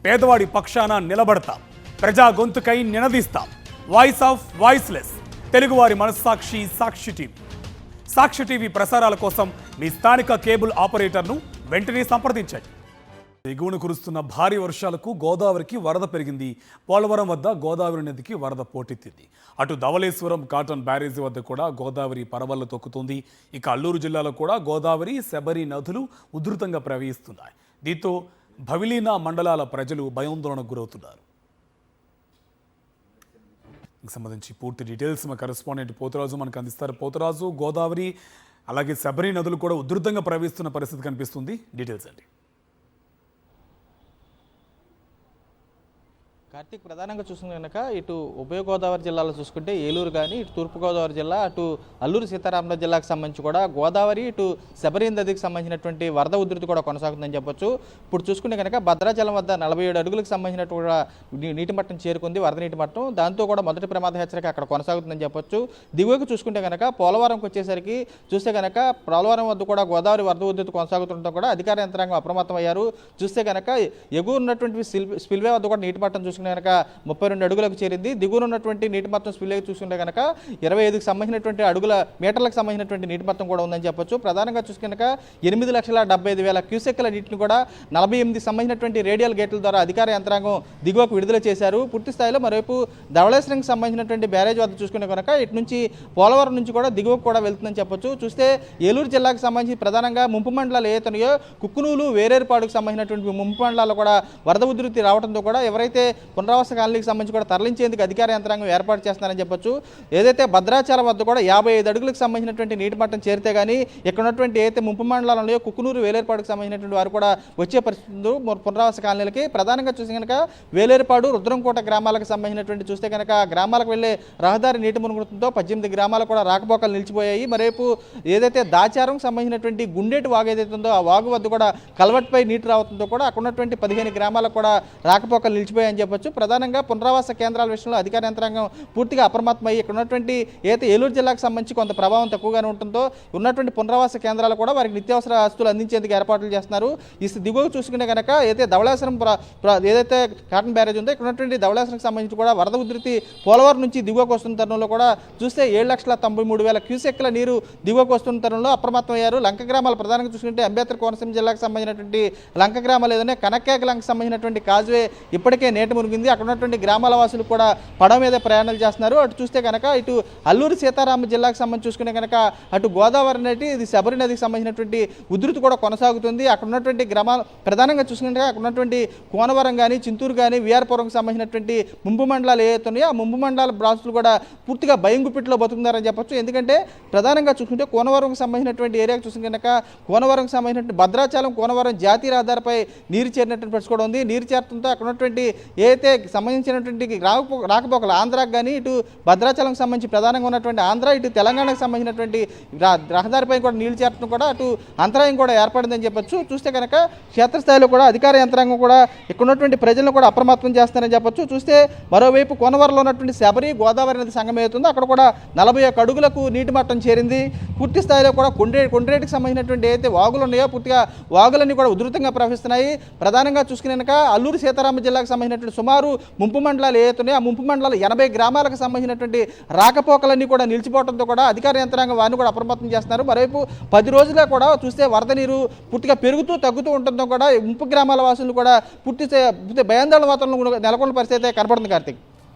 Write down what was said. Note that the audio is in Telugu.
పేదవాడి పక్షాన నిలబడతాం, ప్రజా గొంతుకై నినదిస్తాం. వాయిస్ ఆఫ్ వాయిస్లెస్, తెలుగువారి మనస్సాక్షి సాక్షి టీవీ. సాక్షి టీవీ ప్రసారాల కోసం మీ స్థానిక కేబుల్ ఆపరేటర్ను వెంటనే సంప్రదించండి. ఎగువన కురుస్తున్న భారీ వర్షాలకు గోదావరికి వరద పెరిగింది. పోలవరం వద్ద గోదావరి నదికి వరద పోటెత్తింది. అటు ధవళేశ్వరం కాటన్ బ్యారేజీ వద్ద కూడా గోదావరి పరవళ్లు తొక్కుతుంది. ఇక అల్లూరు జిల్లాలో కూడా గోదావరి, శబరి నదులు ఉధృతంగా ప్రవహిస్తున్నాయి. దీంతో భవిలీన మండలాల ప్రజలు భయాందోళనకు గురవుతున్నారు. సంబంధించి పూర్తి డీటెయిల్స్ మా కరెస్పాండెంట్ పోతురాజు మనకు అందిస్తారు. పోతురాజు, గోదావరి అలాగే శబరి నదులు కూడా ఉధృతంగా ప్రవహిస్తున్న పరిస్థితి కనిపిస్తుంది. డీటెయిల్స్ అండి. కార్తీక్, ప్రధానంగా చూసుకుంటే కనుక ఇటు ఉభయ గోదావరి జిల్లాలో చూసుకుంటే ఏలూరు కానీ, ఇటు తూర్పుగోదావరి జిల్లా, అటు అల్లూరు సీతారామరాజు జిల్లాకు సంబంధించి కూడా గోదావరి, ఇటు శబరి నదికి సంబంధించినటువంటి వరద ఉధృతి కూడా కొనసాగుతుందని చెప్పొచ్చు. ఇప్పుడు చూసుకుంటే కనుక భద్రాచలం వద్ద 47 అడుగులకు సంబంధించినటువంటి నీటి మట్టం చేరుకుంది, వరద నీటి మట్టం. దాంతో కూడా మొదటి ప్రమాద హెచ్చరిక అక్కడ కొనసాగుతుందని చెప్పొచ్చు. దిగువకు చూసుకుంటే కనుక పోలవరంకి వచ్చేసరికి చూస్తే కనుక పోలవరం వద్ద కూడా గోదావరి వరద ఉధృతి కొనసాగుతుండటం కూడా అధికార యంత్రాంగం అప్రమత్తం అయ్యారు. చూస్తే కనుక ఎగువ ఉన్నటువంటి స్పిల్వే వద్ద కూడా నీటి మట్టం చూసుకుంటే కనుక 32 అడుగులకు చేరింది. దిగువన ఉన్నటువంటి నీటి మొత్తం స్పిల్వే చూసుకుంటే కనుక 25కి సంబంధించినటువంటి మీటర్లకు సంబంధించినటువంటి నీటి మొత్తం కూడా ఉందని చెప్పొచ్చు. ప్రధానంగా చూసుకుంటే కనుక 8,75,000 క్యూసెక్ల నీటిని కూడా 48 సంబంధించినటువంటి రేడియల్ గేట్ల ద్వారా అధికార యంత్రాంగం దిగువకు విడుదల చేశారు. పూర్తి స్థాయిలో మరోవైపు ధవళేశ్వరంకి సంబంధించినటువంటి బ్యారేజ్ వద్ద చూసుకుంటే కనుక ఇటు నుంచి పోలవరం నుంచి కూడా దిగువకు కూడా వెళ్తుందని చెప్పొచ్చు. చూస్తే ఏలూరు జిల్లాకు సంబంధించి ప్రధానంగా ముంపు మండలాలు ఏతున్నాయో కుక్కునూలు, వేరేరుపాడుకు సంబంధించినటువంటి ముంపు మండలాల్లో కూడా వరద ఉధృతి రావడంతో కూడా ఎవరైతే పునరావాస కాలనీకి సంబంధించి కూడా తరలించేందుకు అధికార యంత్రాంగం ఏర్పాటు చేస్తున్నారని చెప్పొచ్చు. ఏదైతే భద్రాచలం వద్ద కూడా 55 అడుగులకు సంబంధించినటువంటి నీటి మట్టం చేరితే కానీ ఇక్కడ ఉన్నటువంటి ఏదైతే ముంపు మండలాలు ఉన్నాయో కుక్కునూరు, వేలేరుపాడుకు సంబంధించినటువంటి వారు కూడా వచ్చే పరిస్థితులు పునరావాస కాలనీలకి. ప్రధానంగా చూసి కనుక వేలేరుపాడు, రుద్రంకోట గ్రామాలకు సంబంధించినటువంటి చూస్తే కనుక గ్రామాలకు వెళ్లే రహదారి నీటి మునుగుడంతో 18 గ్రామాలు కూడా రాకపోకలు నిలిచిపోయాయి. మరోవైపు ఏదైతే దాచారం సంబంధించినటువంటి గుండేటి వాగు ఏదైతే ఉందో ఆ వాగు వద్ద కూడా కల్వర్ట్పై నీటి రావడంతో కూడా అక్కడ ఉన్నటువంటి 15 గ్రామాలకు కూడా రాకపోకలు నిలిచిపోయాయని చెప్పొచ్చు. ప్రధానంగా పునరావాస కేంద్రాల విషయంలో అధికార యంత్రాంగం పూర్తిగా అప్రమత్తమై ఇక్కడ ఉన్నటువంటి ఏదైతే ఏలూరు జిల్లాకు సంబంధించి కొంత ప్రభావం తక్కువగానే ఉంటుందో ఉన్నటువంటి పునరావాస కేంద్రాలు కూడా వారికి నిత్యావసర వస్తువులు అందించేందుకు ఏర్పాట్లు చేస్తున్నారు. ఈ దిగువ చూసుకుంటే కనుక ఏదైతే ధవళేశ్వరం ఏదైతే కాటన్ బ్యారేజ్ ఉందో ఇక్కడ ఉన్నటువంటి ధవళేశ్వరంకి సంబంధించి కూడా వరద ఉధృతి పోలవరం నుంచి దిగువకు వస్తున్న తరుణంలో కూడా చూస్తే 7,93,000 క్యూసెక్ల నీరు దిగువకు వస్తున్న తరుణంలో అప్రమత్తం అయ్యారు. లంక గ్రామాలు ప్రధానంగా చూసుకుంటే అంబేద్కర్ కోనసీమ జిల్లాకు సంబంధించినటువంటి లంక గ్రామాలు ఏదైనా కనక్కేక లంక సంబంధించినటువంటి కాజువే ఇప్పటికే నేటి మునిగింది. అక్కడ ఉన్నటువంటి గ్రామాల వాసులు కూడా పడవ మీద ప్రయాణాలు చేస్తున్నారు. అటు చూస్తే కనుక ఇటు అల్లూరు సీతారామ జిల్లాకు సంబంధించి చూసుకునే కనుక అటు గోదావరి నది, ఇది శబరి నదికి సంబంధించినటువంటి ఉధృతి కూడా కొనసాగుతుంది. అక్కడ ఉన్నటువంటి గ్రామాలు ప్రధానంగా చూసుకుంటే అక్కడ ఉన్నటువంటి కోనవరం కానీ, చింతూరు కానీ, విఆర్పురంకి సంబంధించినటువంటి ముంపు మండలాలు ఏవైతే ఉన్నాయో ఆ ముంపు మండలాల బ్రాసులు కూడా పూర్తిగా భయం గుప్పిట్లో బతుకుతున్నారని చెప్పొచ్చు. ఎందుకంటే ప్రధానంగా చూసుకుంటే కోనవరంకి సంబంధించినటువంటి ఏరియాకి చూసుకుంటే కనుక కోనవరంకి సంబంధించినటువంటి భద్రాచలం కోనవరం జాతీయ రహదారిపై నీరు చేరినటువంటి పరిస్థితి కూడా ఉంది. నీరు చేరడంతో అక్కడ ఉన్నటువంటి ఏదైతే సంబంధించినటువంటి రాకపోకలు ఆంధ్రాకి కానీ, ఇటు భద్రాచలంకి సంబంధించి ప్రధానంగా ఉన్నటువంటి ఆంధ్ర, ఇటు తెలంగాణకు సంబంధించినటువంటి రహదారిపై కూడా నీళ్లు చేరడం కూడా అటు అంతరాయం కూడా ఏర్పడిందని చెప్పొచ్చు. చూస్తే కనుక క్షేత్రస్థాయిలో కూడా అధికార యంత్రాంగం కూడా ఇక్కడ ఉన్నటువంటి ప్రజలను కూడా అప్రమత్తం చేస్తారని చెప్పొచ్చు. చూస్తే మరోవైపు కోనవరంలో ఉన్నటువంటి శబరి గోదావరి నది సంగమం అవుతుంది, అక్కడ కూడా 41 అడుగులకు నీటి మట్టం చేరింది. పూర్తి స్థాయిలో కూడా కొండ్రేటికి సంబంధించినటువంటి ఏదైతే వాగులు ఉన్నాయో పూర్తిగా వాగులన్నీ కూడా ఉధృతంగా ప్రవహిస్తున్నాయి. ప్రధానంగా చూసుకునే కనుక అల్లూరు సీతారామ జిల్లాకు సంబంధించినటువంటి సుమారు ముంపు మండలాలు ఏవైతున్నాయో ఆ ముంపు మండలాలు 80 గ్రామాలకు సంబంధించినటువంటి రాకపోకలన్నీ కూడా నిలిచిపోవడంతో కూడా అధికార యంత్రాంగం వారిని కూడా అప్రమత్తం చేస్తున్నారు. మరోవైపు 10 రోజులుగా కూడా చూస్తే వరద నీరు పూర్తిగా పెరుగుతూ తగ్గుతూ ఉండటంతో కూడా ముంపు గ్రామాల వాసులు కూడా పూర్తి భయాందోళన వాతావరణం నెలకొన్న పరిస్థితి కనపడుతుంది. కార్తీక్.